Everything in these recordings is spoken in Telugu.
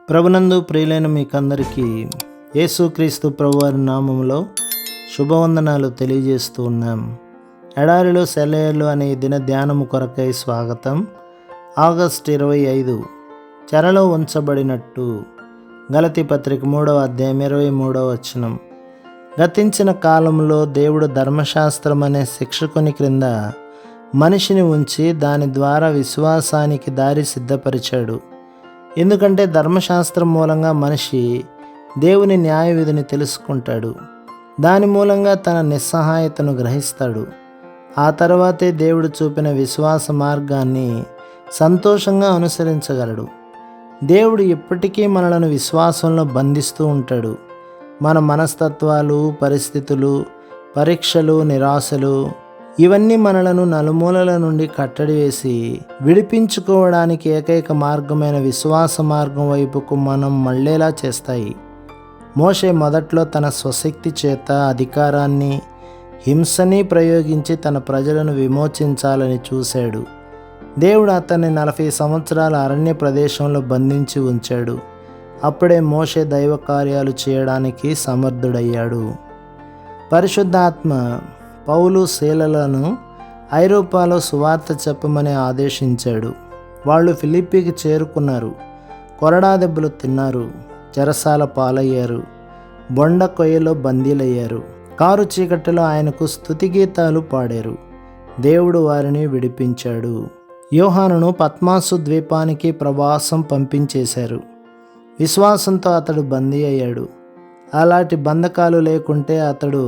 ప్రభునందు ప్రియులైన మీకందరికీ యేసుక్రీస్తు ప్రభువారి నామములో శుభవందనాలు తెలియజేస్తూ ఉన్నాం. ఎడారిలో సెలయేర్లు అనే దిన ధ్యానము కొరకై స్వాగతం. ఆగస్టు 25 చెరలో ఉంచబడినట్టు. గలతీ పత్రిక 3వ అధ్యాయం 23వ వచనం. గతించిన కాలంలో దేవుడు ధర్మశాస్త్రం అనే శిక్షకుని క్రింద మనిషిని ఉంచి దాని ద్వారా విశ్వాసానికి దారి సిద్ధపరిచాడు. ఎందుకంటే ధర్మశాస్త్రం మూలంగా మనిషి దేవుని న్యాయ విధిని తెలుసుకుంటాడు. దాని మూలంగా తన నిస్సహాయతను గ్రహిస్తాడు. ఆ తర్వాతే దేవుడు చూపిన విశ్వాస మార్గాన్ని సంతోషంగా అనుసరించగలడు. దేవుడు ఎప్పటికీ మనలను విశ్వాసంలో బంధిస్తూ ఉంటాడు. మన మనస్తత్వాలు, పరిస్థితులు, పరీక్షలు, నిరాశలు ఇవన్నీ మనలను నలుమూలల నుండి కట్టడి వేసి విడిపించుకోవడానికి ఏకైక మార్గమైన విశ్వాస మార్గం వైపుకు మనం మళ్ళేలా చేస్తాయి. మోషే మొదట్లో తన స్వశక్తి చేత అధికారాన్ని, హింసని ప్రయోగించి తన ప్రజలను విమోచించాలని చూశాడు. దేవుడు అతన్ని 40 సంవత్సరాల అరణ్య ప్రదేశంలో బంధించి ఉంచాడు. అప్పుడే మోషే దైవ కార్యాలు చేయడానికి సమర్థుడయ్యాడు. పరిశుద్ధాత్మ పౌలు, శీలలను ఐరోపాలో సువార్త చెప్పమని ఆదేశించాడు. వాళ్ళు ఫిలిప్పీకి చేరుకున్నారు. కొరడా దెబ్బలు తిన్నారు. చెరసాల పాలయ్యారు. బొండ కొయ్యలో బందీలయ్యారు. కారు చీకటిలో ఆయనకు స్తుతిగీతాలు పాడారు. దేవుడు వారిని విడిపించాడు. యోహానును పద్మాసు ద్వీపానికి ప్రవాసం పంపించేశారు. విశ్వాసంతో అతడు బందీ అయ్యాడు. అలాంటి బంధకాలు లేకుంటే అతడు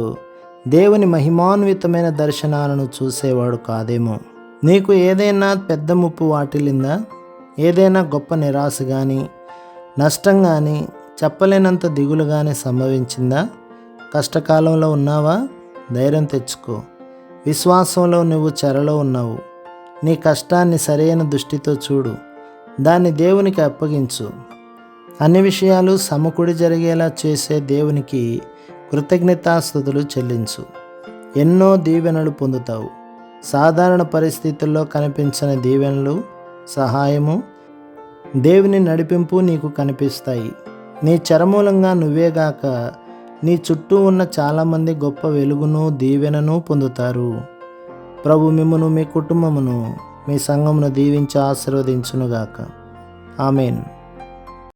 దేవుని మహిమాన్వితమైన దర్శనాలను చూసేవాడు కాదేమో. నీకు ఏదైనా పెద్ద ముప్పు వాటిల్లిందా? ఏదైనా గొప్ప నిరాశ కానీ, నష్టం కానీ, చెప్పలేనంత దిగులు కానీ సంభవించిందా? కష్టకాలంలో ఉన్నావా? ధైర్యం తెచ్చుకో. విశ్వాసంలో నువ్వు చెరలో ఉన్నావు. నీ కష్టాన్ని సరైన దృష్టితో చూడు. దాన్ని దేవునికి అప్పగించు. అన్ని విషయాలు సమకూడి జరిగేలా చేసే దేవునికి కృతజ్ఞతాస్తుతులు చెల్లించు. ఎన్నో దీవెనలు పొందుతావు. సాధారణ పరిస్థితుల్లో కనిపించని దీవెనలు, సహాయము, దేవుని నడిపింపు నీకు కనిపిస్తాయి. నీ చెరమూలంగా నువ్వేగాక నీ చుట్టూ ఉన్న చాలామంది గొప్ప వెలుగును, దీవెనను పొందుతారు. ప్రభు మిమ్మును, మీ కుటుంబమును, మీ సంఘమును దీవించి ఆశీర్వదించునుగాక. ఆమేన్.